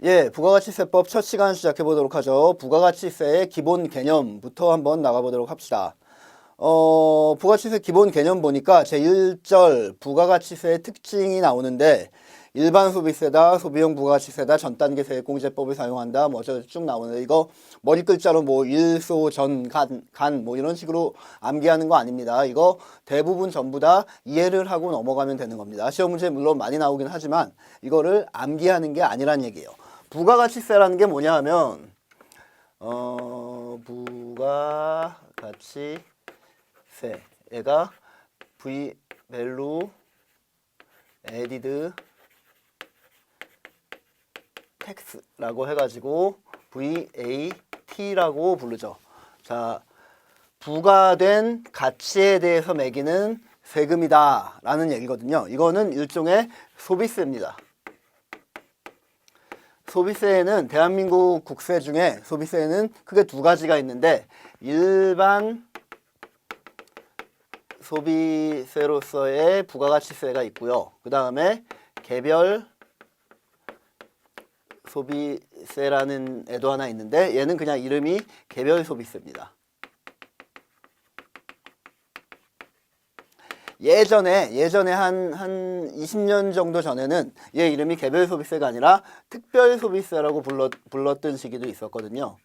예, 부가가치세법 첫 시간 시작해 보도록 하죠. 부가가치세의 기본 개념부터 한번 나가보도록 합시다. 부가가치세 기본 개념 보니까 제1절 부가가치세의 특징이 나오는데 일반 소비세다, 소비용 부가가치세다, 전단계 세액공제법을 사용한다, 뭐 쭉 나오는데 이거 머리 글자로 뭐 일소, 전, 간 뭐 이런 식으로 암기하는 거 아닙니다. 이거 대부분 전부 다 이해를 하고 넘어가면 되는 겁니다. 시험 문제 물론 많이 나오긴 하지만 이거를 암기하는 게 아니란 얘기예요. 부가가치세라는 게 뭐냐 하면 부가가치세 얘가 V value added tax라고 해가지고 VAT라고 부르죠. 자, 부과된 가치에 대해서 매기는 세금이다 라는 얘기거든요. 이거는 일종의 소비세입니다. 소비세에는 대한민국 국세 중에 소비세에는 크게 두 가지가 있는데 일반 소비세로서의 부가가치세가 있고요. 그 다음에 개별 소비세라는 애도 하나 있는데 얘는 그냥 이름이 개별 소비세입니다. 예전에 한 20년 정도 전에는 얘 이름이 개별 소비세가 아니라 특별 소비세라고 불렀던 시기도 있었거든요.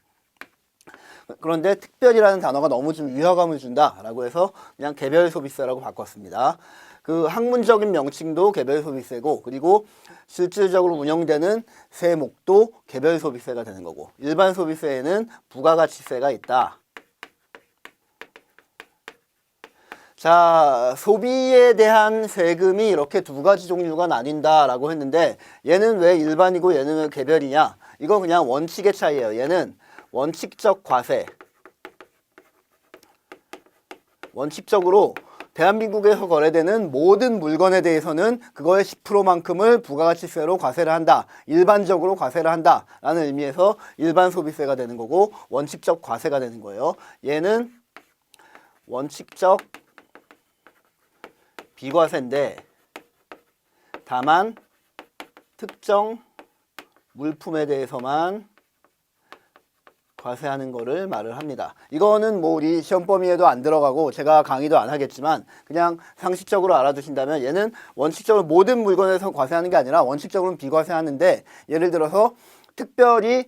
그런데 특별이라는 단어가 너무 좀 위화감을 준다라고 해서 그냥 개별 소비세라고 바꿨습니다. 그 학문적인 명칭도 개별 소비세고 그리고 실질적으로 운영되는 세목도 개별 소비세가 되는 거고 일반 소비세에는 부가가치세가 있다. 자, 소비에 대한 세금이 이렇게 두 가지 종류가 나뉜다라고 했는데 얘는 왜 일반이고 얘는 왜 개별이냐? 이건 그냥 원칙의 차이예요. 얘는 원칙적 과세. 원칙적으로 대한민국에서 거래되는 모든 물건에 대해서는 그거의 10%만큼을 부가가치세로 과세를 한다. 일반적으로 과세를 한다. 라는 의미에서 일반 소비세가 되는 거고 원칙적 과세가 되는 거예요. 얘는 원칙적 비과세인데 다만 특정 물품에 대해서만 과세하는 거를 말을 합니다. 이거는 뭐 우리 시험 범위에도 안 들어가고 제가 강의도 안 하겠지만 그냥 상식적으로 알아두신다면 얘는 원칙적으로 모든 물건에서 과세하는 게 아니라 원칙적으로는 비과세하는데 예를 들어서 특별히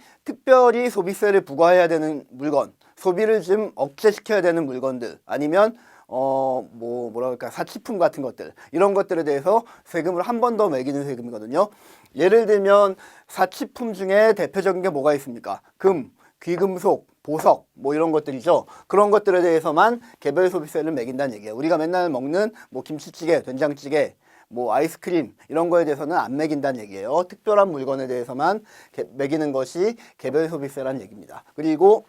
소비세를 부과해야 되는 물건, 소비를 좀 억제시켜야 되는 물건들 아니면 뭐라 그럴까 사치품 같은 것들 이런 것들에 대해서 세금을 한 번 더 매기는 세금이거든요. 예를 들면 사치품 중에 대표적인 게 뭐가 있습니까? 금, 귀금속, 보석 뭐 이런 것들이죠. 그런 것들에 대해서만 개별 소비세를 매긴다는 얘기예요. 우리가 맨날 먹는 뭐 김치찌개, 된장찌개, 뭐 아이스크림 이런 거에 대해서는 안 매긴다는 얘기예요. 특별한 물건에 대해서만 매기는 것이 개별 소비세라는 얘기입니다. 그리고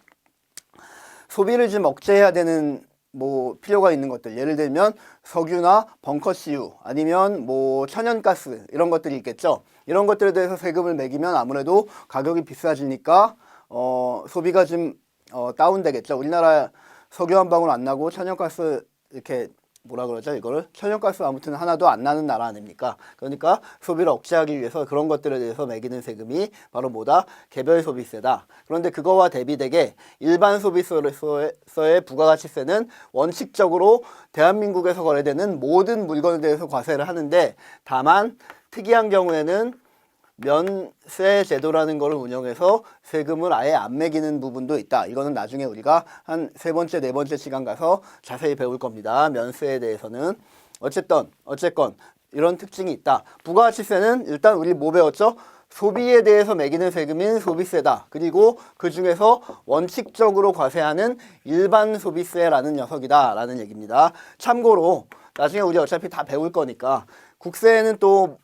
소비를 좀 억제해야 되는 뭐 필요가 있는 것들 예를 들면 석유나 벙커CU 아니면 뭐 천연가스 이런 것들이 있겠죠. 이런 것들에 대해서 세금을 매기면 아무래도 가격이 비싸지니까 소비가 좀 다운되겠죠. 우리나라 석유 한 방울 안 나고 천연가스 이렇게 뭐라 그러죠? 이거를 천연가스 아무튼 하나도 안 나는 나라 아닙니까? 그러니까 소비를 억제하기 위해서 그런 것들에 대해서 매기는 세금이 바로 뭐다? 개별 소비세다. 그런데 그거와 대비되게 일반 소비세로서의 부가가치세는 원칙적으로 대한민국에서 거래되는 모든 물건에 대해서 과세를 하는데 다만 특이한 경우에는 면세 제도라는 것을 운영해서 세금을 아예 안 매기는 부분도 있다. 이거는 나중에 우리가 한 세 번째, 네 번째 시간 가서 자세히 배울 겁니다. 면세에 대해서는. 어쨌건 이런 특징이 있다. 부가가치세는 일단 우리 뭐 배웠죠? 소비에 대해서 매기는 세금인 소비세다. 그리고 그 중에서 원칙적으로 과세하는 일반 소비세라는 녀석이다. 라는 얘기입니다. 참고로 나중에 우리 어차피 다 배울 거니까 국세에는 또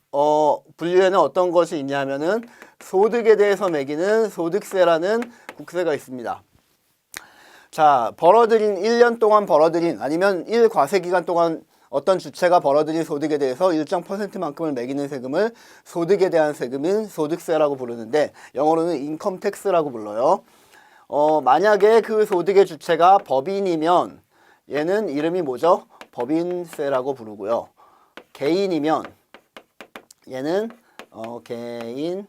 분류에는 어떤 것이 있냐면은 소득에 대해서 매기는 소득세라는 국세가 있습니다. 자, 1년 동안 벌어들인 아니면 1과세 기간 동안 어떤 주체가 벌어들인 소득에 대해서 일정 %만큼을 매기는 세금을 소득에 대한 세금인 소득세라고 부르는데 영어로는 인컴 텍스라고 불러요. 만약에 그 소득의 주체가 법인이면 얘는 이름이 뭐죠? 법인세라고 부르고요. 개인이면 얘는 개인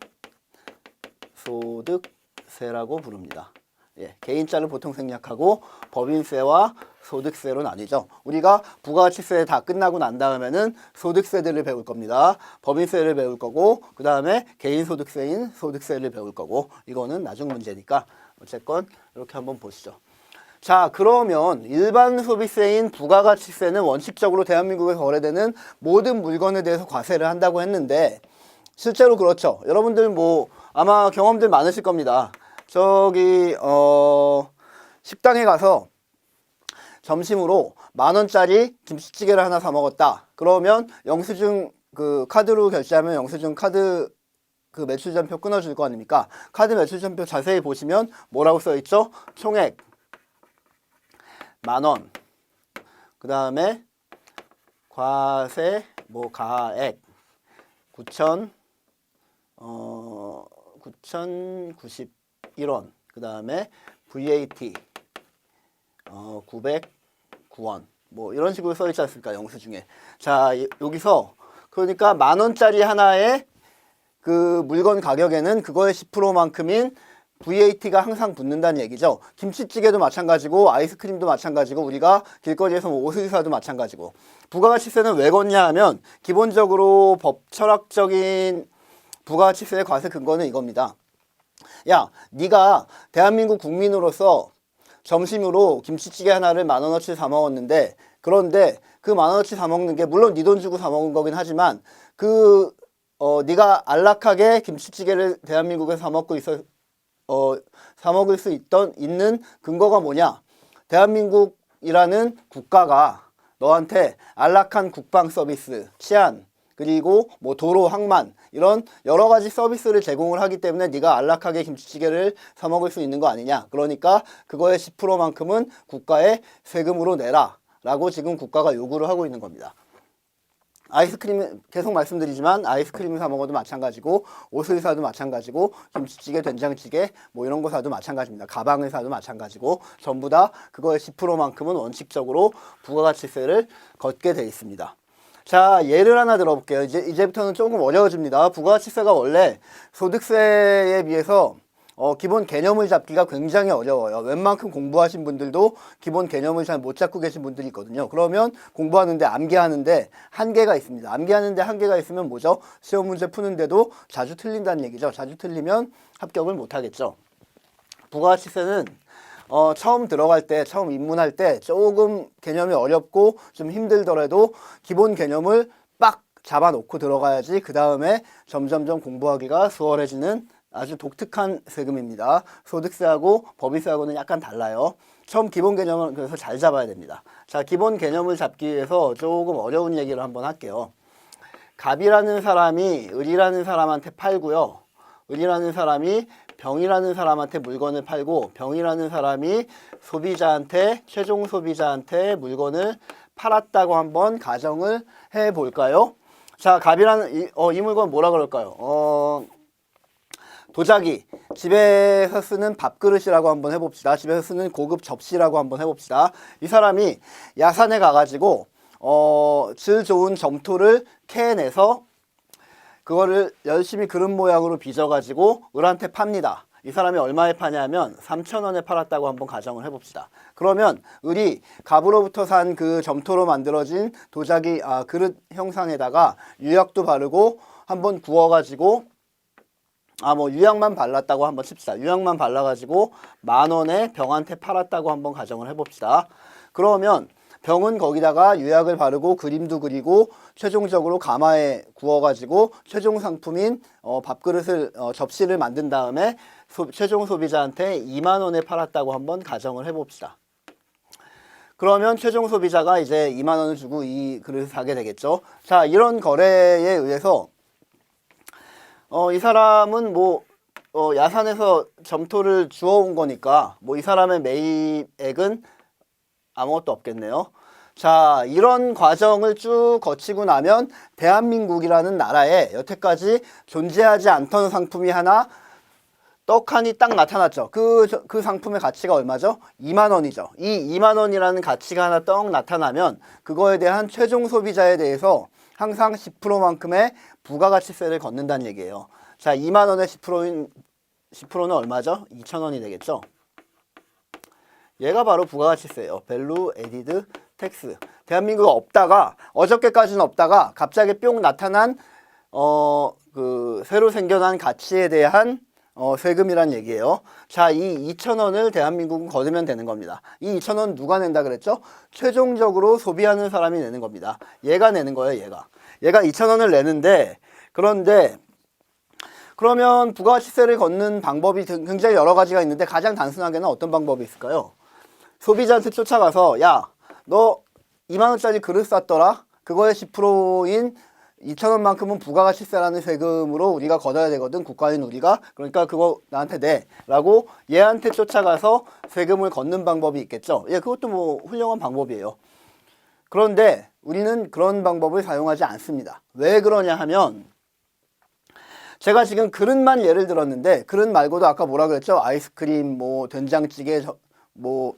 소득세라고 부릅니다. 예, 개인자를 보통 생략하고 법인세와 소득세로 나뉘죠. 우리가 부가가치세 다 끝나고 난 다음에는 소득세들을 배울 겁니다. 법인세를 배울 거고 그 다음에 개인소득세인 소득세를 배울 거고 이거는 나중 문제니까 어쨌건 이렇게 한번 보시죠. 자, 그러면 일반 소비세인 부가가치세는 원칙적으로 대한민국에 거래되는 모든 물건에 대해서 과세를 한다고 했는데 실제로 그렇죠. 여러분들 뭐 아마 경험들 많으실 겁니다. 저기 식당에 가서 점심으로 10,000원짜리 김치찌개를 하나 사 먹었다. 그러면 영수증 그 카드로 결제하면 영수증 카드 그 매출전표 끊어줄 거 아닙니까? 카드 매출전표 자세히 보시면 뭐라고 써있죠? 총액 10,000원. 그 다음에 과세 뭐 가액 9,091원. 그 다음에 VAT 909원. 뭐 이런 식으로 써있지 않습니까? 영수증에. 자, 여기서 그러니까 10,000원짜리 하나에 그 물건 가격에는 그거의 10%만큼인 VAT가 항상 붙는다는 얘기죠. 김치찌개도 마찬가지고 아이스크림도 마찬가지고 우리가 길거리에서 뭐 옷을 사도 마찬가지고. 부가가치세는 왜 걷냐 하면 기본적으로 법 철학적인 부가가치세의 과세 근거는 이겁니다. 야, 네가 대한민국 국민으로서 점심으로 김치찌개 하나를 10,000원어치 사 먹었는데 그런데 그 10,000원어치 사 먹는 게 물론 네 돈 주고 사 먹은 거긴 하지만 네가 안락하게 김치찌개를 대한민국에서 사 먹을 수 있는 근거가 뭐냐? 대한민국이라는 국가가 너한테 안락한 국방 서비스, 치안, 그리고 뭐 도로, 항만 이런 여러 가지 서비스를 제공을 하기 때문에 네가 안락하게 김치찌개를 사 먹을 수 있는 거 아니냐. 그러니까 그거의 10%만큼은 국가에 세금으로 내라 라고 지금 국가가 요구를 하고 있는 겁니다. 아이스크림 계속 말씀드리지만 아이스크림을 사 먹어도 마찬가지고 옷을 사도 마찬가지고 김치찌개, 된장찌개 뭐 이런 거 사도 마찬가지입니다. 가방을 사도 마찬가지고 전부 다 그거의 10%만큼은 원칙적으로 부가가치세를 걷게 돼 있습니다. 자, 예를 하나 들어볼게요. 이제부터는 조금 어려워집니다. 부가가치세가 원래 소득세에 비해서 기본 개념을 잡기가 굉장히 어려워요. 웬만큼 공부하신 분들도 기본 개념을 잘 못 잡고 계신 분들이 있거든요. 그러면 공부하는데 암기하는데 한계가 있습니다. 암기하는데 한계가 있으면 뭐죠? 시험 문제 푸는데도 자주 틀린다는 얘기죠. 자주 틀리면 합격을 못 하겠죠. 부가가치세는 처음 들어갈 때, 처음 입문할 때 조금 개념이 어렵고 좀 힘들더라도 기본 개념을 빡 잡아놓고 들어가야지 그 다음에 점점점 공부하기가 수월해지는 아주 독특한 세금입니다. 소득세하고 법인세하고는 약간 달라요. 처음 기본 개념을 그래서 잘 잡아야 됩니다. 자, 기본 개념을 잡기 위해서 조금 어려운 얘기를 한번 할게요. 갑이라는 사람이 을이라는 사람한테 팔고요. 을이라는 사람이 병이라는 사람한테 물건을 팔고 병이라는 사람이 소비자한테 최종 소비자한테 물건을 팔았다고 한번 가정을 해 볼까요? 자, 갑이라는 이 물건 뭐라 그럴까요? 도자기, 집에서 쓰는 밥그릇이라고 한번 해봅시다. 집에서 쓰는 고급 접시라고 한번 해봅시다. 이 사람이 야산에 가가지고 질 좋은 점토를 캐내서 그거를 열심히 그릇 모양으로 빚어가지고 을한테 팝니다. 이 사람이 얼마에 파냐면 3,000원에 팔았다고 한번 가정을 해봅시다. 그러면 을이 갑으로부터 산 그 점토로 만들어진 도자기 그릇 형상에다가 유약도 바르고 한번 구워가지고 뭐 유약만 발랐다고 한번 칩시다. 유약만 발라가지고 10,000원에 병한테 팔았다고 한번 가정을 해봅시다. 그러면 병은 거기다가 유약을 바르고 그림도 그리고 최종적으로 가마에 구워가지고 최종 상품인 밥그릇을 접시를 만든 다음에 최종 소비자한테 20,000원에 팔았다고 한번 가정을 해봅시다. 그러면 최종 소비자가 이제 20,000원을 주고 이 그릇을 사게 되겠죠. 자, 이런 거래에 의해서 이 사람은 뭐 야산에서 점토를 주워온 거니까 뭐 이 사람의 매입액은 아무것도 없겠네요. 자, 이런 과정을 쭉 거치고 나면 대한민국이라는 나라에 여태까지 존재하지 않던 상품이 하나 떡하니 딱 나타났죠. 그 상품의 가치가 얼마죠? 20,000원이죠. 이 20,000원이라는 가치가 하나 떡 나타나면 그거에 대한 최종 소비자에 대해서 항상 10%만큼의 부가가치세를 걷는다는 얘기예요. 자, 20,000원의 10%는 얼마죠? 2,000원이 되겠죠. 얘가 바로 부가가치세예요. Value Added Tax. 대한민국에 없다가 어저께까지는 없다가 갑자기 뿅 나타난 그 새로 생겨난 가치에 대한 세금이란 얘기예요. 자, 이 2,000원을 대한민국은 거두면 되는 겁니다. 이 2,000원 누가 낸다 그랬죠? 최종적으로 소비하는 사람이 내는 겁니다. 얘가 내는 거예요, 얘가 2,000원을 내는데, 그런데 그러면 부가가치세를 걷는 방법이 굉장히 여러 가지가 있는데 가장 단순하게는 어떤 방법이 있을까요? 소비자한테 쫓아가서 야, 너 2만 원짜리 그릇 샀더라? 그거의 10%인 2,000원만큼은 부가가치세라는 세금으로 우리가 걷어야 되거든, 국가인 우리가. 그러니까 그거 나한테 내 라고 얘한테 쫓아가서 세금을 걷는 방법이 있겠죠. 예, 그것도 뭐 훌륭한 방법이에요. 그런데 우리는 그런 방법을 사용하지 않습니다. 왜 그러냐 하면, 제가 지금 그릇만 예를 들었는데 그릇 말고도 아까 뭐라 그랬죠? 아이스크림, 뭐 된장찌개, 뭐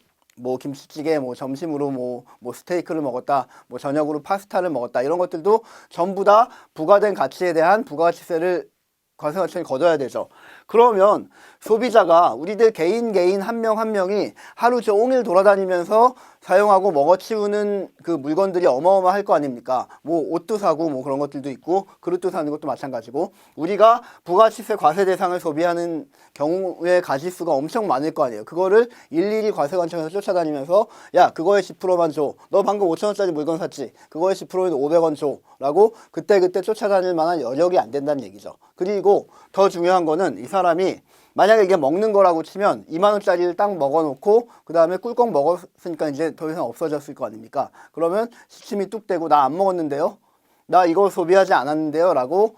김치찌개, 뭐 점심으로 뭐 스테이크를 먹었다, 뭐 저녁으로 파스타를 먹었다, 이런 것들도 전부 다 부과된 가치에 대한 부가가치세를 과세관청이 걷어야 되죠. 그러면 소비자가 우리들 개인 한 명 한 명이 하루 종일 돌아다니면서 사용하고 먹어치우는 그 물건들이 어마어마할 거 아닙니까? 뭐 옷도 사고 뭐 그런 것들도 있고 그릇도 사는 것도 마찬가지고, 우리가 부가가치세 과세 대상을 소비하는 경우에 가지수가 엄청 많을 거 아니에요. 그거를 일일이 과세관청에서 쫓아다니면서 야, 그거에 10%만 줘. 너 방금 5,000원짜리 물건 샀지? 그거에 10%는 500원 줘. 라고 그때그때 쫓아다닐 만한 여력이 안 된다는 얘기죠. 그리고 더 중요한 거는 이 사람이 만약에 이게 먹는 거라고 치면 2만 원짜리를 딱 먹어놓고 그 다음에 꿀꺽 먹었으니까 이제 더 이상 없어졌을 거 아닙니까? 그러면 시침이 뚝 떼고 나 안 먹었는데요? 나 이거 소비하지 않았는데요? 라고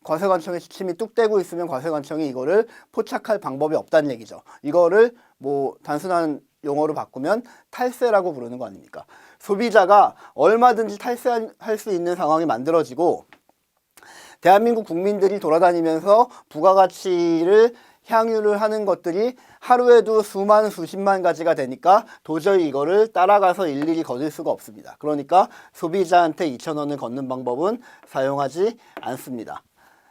과세관청에 시침이 뚝 떼고 있으면 과세관청이 이거를 포착할 방법이 없다는 얘기죠. 이거를 뭐 단순한 용어로 바꾸면 탈세라고 부르는 거 아닙니까? 소비자가 얼마든지 탈세할 수 있는 상황이 만들어지고, 대한민국 국민들이 돌아다니면서 부가가치를 향유를 하는 것들이 하루에도 수만 수십만 가지가 되니까 도저히 이거를 따라가서 일일이 거둘 수가 없습니다. 그러니까 소비자한테 2,000원을 걷는 방법은 사용하지 않습니다.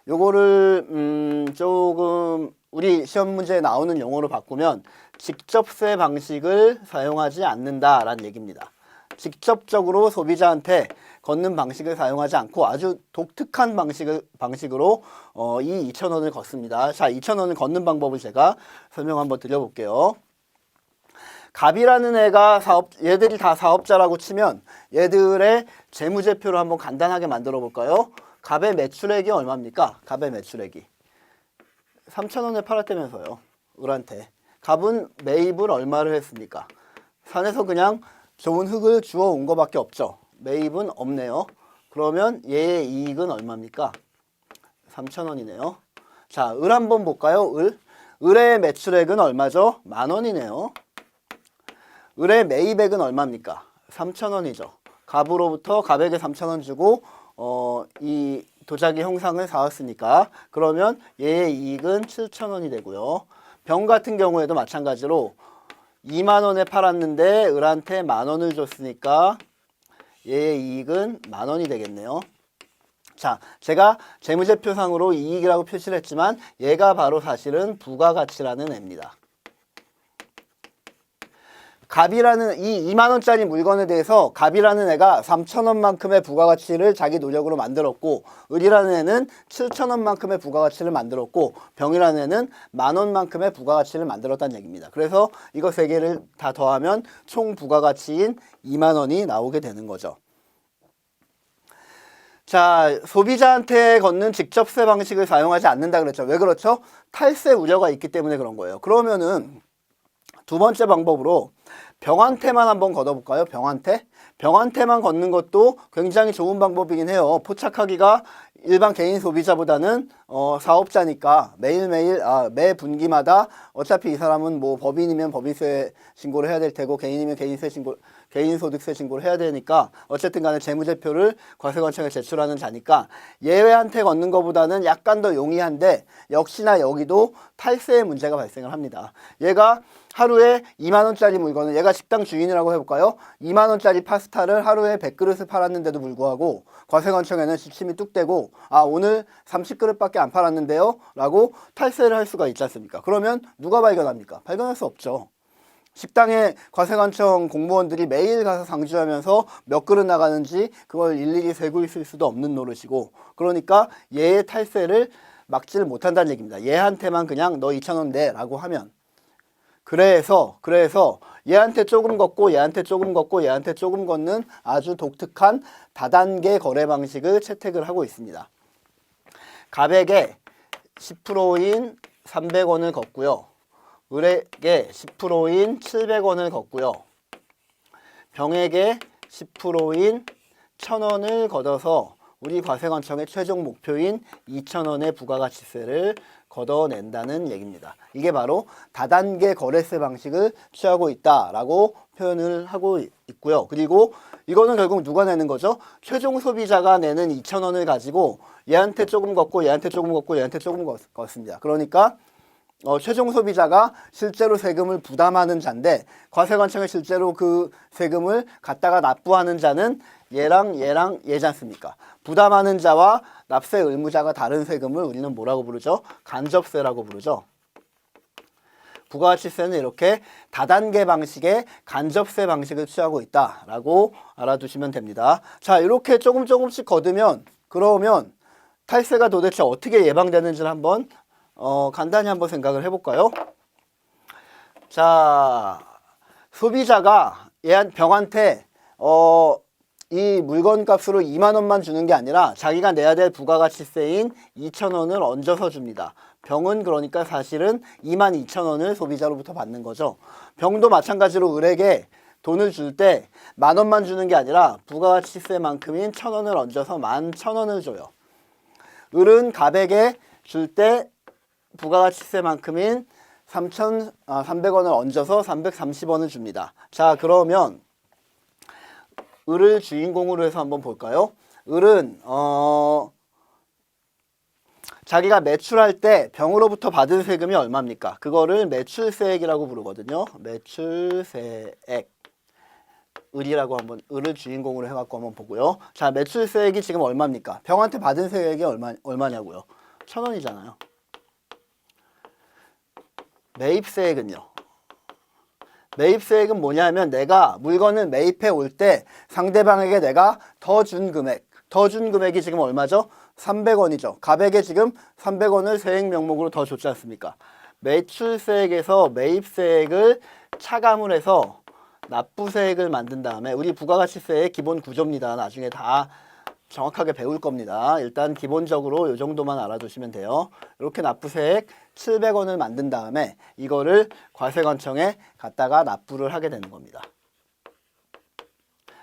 요거를 조금 우리 시험 문제에 나오는 용어로 바꾸면 직접세 방식을 사용하지 않는다라는 얘기입니다. 직접적으로 소비자한테 걷는 방식을 사용하지 않고 아주 독특한 방식으로 이 2,000원을 걷습니다. 자, 2,000원을 걷는 방법을 제가 설명 한번 드려볼게요. 갑이라는 애가 얘들이 다 사업자라고 치면 얘들의 재무제표를 한번 간단하게 만들어 볼까요? 갑의 매출액이 얼마입니까? 갑의 매출액이 3,000원에 팔았다면서요, 을한테. 갑은 매입을 얼마를 했습니까? 산에서 그냥 좋은 흙을 주워 온 거밖에 없죠. 매입은 없네요. 그러면 얘의 이익은 얼마입니까? 3,000원이네요. 자, 을 한번 볼까요? 을의 매출액은 얼마죠? 10,000원이네요. 을의 매입액은 얼마입니까? 3,000원이죠. 갑으로부터 갑에게 3,000원 주고 이 도자기 형상을 사왔으니까 그러면 얘의 이익은 7,000원이 되고요. 병 같은 경우에도 마찬가지로 2만 원에 팔았는데 을한테 10,000원을 줬으니까 얘의 이익은 10,000원이 되겠네요. 자, 제가 재무제표상으로 이익이라고 표시를 했지만 얘가 바로 사실은 부가가치라는 애입니다. 갑이라는 이 2만 원짜리 물건에 대해서 갑이라는 애가 3,000원만큼의 부가가치를 자기 노력으로 만들었고, 을이라는 애는 7,000원만큼의 부가가치를 만들었고, 병이라는 애는 10,000원만큼의 부가가치를 만들었다는 얘기입니다. 그래서 이거 세 개를 다 더하면 총 부가가치인 2만 원이 나오게 되는 거죠. 자, 소비자한테 걷는 직접세 방식을 사용하지 않는다 그랬죠. 왜 그렇죠? 탈세 우려가 있기 때문에 그런 거예요. 그러면은 두 번째 방법으로 병한테만 한번 걷어볼까요? 병한테만 걷는 것도 굉장히 좋은 방법이긴 해요. 포착하기가 일반 개인 소비자보다는 사업자니까 매일매일 매 분기마다 어차피 이 사람은 뭐 법인이면 법인세 신고를 해야 될 테고 개인이면 개인소득세 신고를 해야 되니까 어쨌든 간에 재무제표를 과세관청에 제출하는 자니까 얘한테 걷는 것보다는 약간 더 용이한데, 역시나 여기도 탈세의 문제가 발생을 합니다. 얘가 하루에 2만 원짜리 물건을, 얘가 식당 주인이라고 해볼까요? 2만 원짜리 파스타를 하루에 100그릇을 팔았는데도 불구하고 과세관청에는 지침이 뚝 떼고 오늘 30그릇밖에 100원밖에 안 팔았는데요 라고 탈세를 할 수가 있지 않습니까? 그러면 누가 발견합니까? 발견할 수 없죠. 식당에 과세관청 공무원들이 매일 가서 상주하면서 몇 그릇 나가는지 그걸 일일이 세고 있을 수도 없는 노릇이고, 그러니까 얘의 탈세를 막지를 못한다는 얘기입니다. 얘한테만 그냥 너 2,000원 내 라고 하면. 그래서 얘한테 조금 걷고 얘한테 조금 걷고 얘한테 조금 걷는 아주 독특한 다단계 거래 방식을 채택을 하고 있습니다. 갑에게 10%인 300원을 걷고요. 을에게 10%인 700원을 걷고요. 병에게 10%인 1,000원을 걷어서 우리 과세관청의 최종 목표인 2,000원의 부가가치세를 걷어낸다는 얘기입니다. 이게 바로 다단계 거래세 방식을 취하고 있다라고 표현을 하고 있고요. 그리고 이거는 결국 누가 내는 거죠? 최종 소비자가 내는 2,000원을 가지고 얘한테 조금 걷고 얘한테 조금 걷고 얘한테 조금 걷습니다. 그러니까 최종 소비자가 실제로 세금을 부담하는 자인데 과세관청에 실제로 그 세금을 갖다가 납부하는 자는 얘랑 얘지 않습니까? 부담하는 자와 납세 의무자가 다른 세금을 우리는 뭐라고 부르죠? 간접세라고 부르죠. 부가가치세는 이렇게 다단계 방식의 간접세 방식을 취하고 있다라고 알아두시면 됩니다. 자, 이렇게 조금씩 거두면 그러면 탈세가 도대체 어떻게 예방되는지를 한번 간단히 한번 생각을 해볼까요? 자, 소비자가 병한테 이 물건 값으로 2만 원만 주는 게 아니라 자기가 내야 될 부가가치세인 2,000원을 얹어서 줍니다. 병은 그러니까 사실은 22,000원을 소비자로부터 받는 거죠. 병도 마찬가지로 을에게 돈을 줄 때 10,000원만 주는 게 아니라 부가가치세만큼인 1,000원을 얹어서 11,000원을 줘요. 을은 갑에게 줄 때 부가가치세만큼인 3,300원을 얹어서 330원을 줍니다. 자, 그러면 을을 주인공으로 해서 한번 볼까요? 을은 자기가 매출할 때 병으로부터 받은 세금이 얼마입니까? 그거를 매출세액이라고 부르거든요. 매출세액. 을이라고 한번 을을 주인공으로 해갖고 한번 보고요. 자, 매출세액이 지금 얼마입니까? 병한테 받은 세액이 얼마냐고요? 1,000원이잖아요. 매입세액은요? 매입세액은 뭐냐면 내가 물건을 매입해 올 때 상대방에게 내가 더 준 금액이 지금 얼마죠? 300원이죠. 갑에게 지금 300원을 세액 명목으로 더 줬지 않습니까? 매출세액에서 매입세액을 차감을 해서 납부세액을 만든 다음에 우리 부가가치세의 기본 구조입니다. 나중에 다 정확하게 배울 겁니다. 일단 기본적으로 이 정도만 알아두시면 돼요. 이렇게 납부세액 700원을 만든 다음에 이거를 과세관청에 갖다가 납부를 하게 되는 겁니다.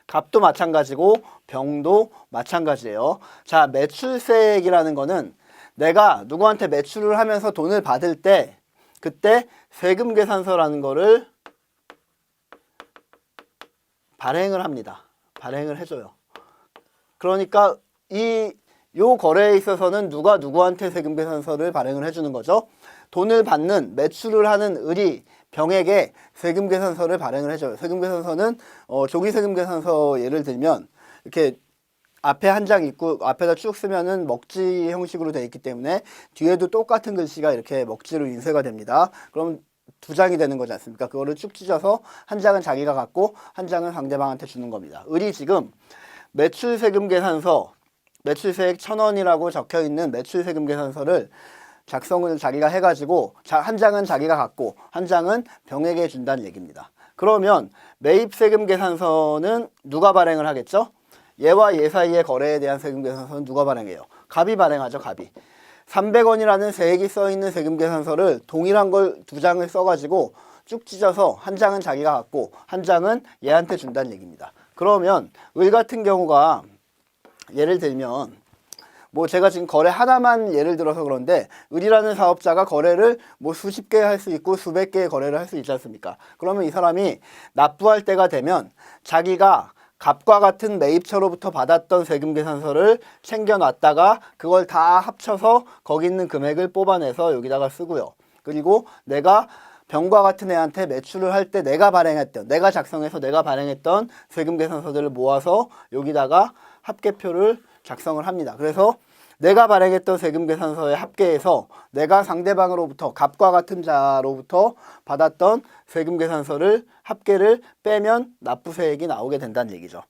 갑도 마찬가지고 병도 마찬가지예요. 자, 매출세액이라는 거는 내가 누구한테 매출을 하면서 돈을 받을 때 그때 세금계산서라는 거를 발행을 합니다. 발행을 해줘요. 그러니까 요 거래에 있어서는 누가 누구한테 세금계산서를 발행을 해주는 거죠? 돈을 받는 매출을 하는 을이 병에게 세금계산서를 발행을 해줘요. 세금계산서는 조기세금계산서 예를 들면 이렇게 앞에 한 장 있고 앞에다 쭉 쓰면은 먹지 형식으로 되어 있기 때문에 뒤에도 똑같은 글씨가 이렇게 먹지로 인쇄가 됩니다. 그럼 2장이 되는 거지 않습니까? 그거를 쭉 찢어서 한 장은 자기가 갖고 한 장은 상대방한테 주는 겁니다. 을이 지금 매출세금계산서, 매출세액 1,000원이라고 적혀있는 매출세금계산서를 작성을 자기가 해가지고 한 장은 자기가 갖고 한 장은 병에게 준다는 얘기입니다. 그러면 매입세금계산서는 누가 발행을 하겠죠? 얘와 얘 사이의 거래에 대한 세금계산서는 누가 발행해요? 갑이 발행하죠. 갑이. 300원이라는 세액이 써있는 세금계산서를 동일한 걸 2장을 써가지고 쭉 찢어서 한 장은 자기가 갖고 한 장은 얘한테 준다는 얘기입니다. 그러면 을 같은 경우가 예를 들면 뭐 제가 지금 거래 하나만 예를 들어서 그런데 을이라는 사업자가 거래를 뭐 수십 개 할 수 있고 수백 개의 거래를 할 수 있지 않습니까? 그러면 이 사람이 납부할 때가 되면 자기가 갑과 같은 매입처로부터 받았던 세금계산서를 챙겨놨다가 그걸 다 합쳐서 거기 있는 금액을 뽑아내서 여기다가 쓰고요. 그리고 내가 병과 같은 애한테 매출을 할 때 내가 작성해서 내가 발행했던 세금계산서들을 모아서 여기다가 합계표를 작성을 합니다. 그래서 내가 발행했던 세금계산서의 합계에서 내가 상대방으로부터 갑과 같은 자로부터 받았던 세금계산서를 합계를 빼면 납부세액이 나오게 된다는 얘기죠.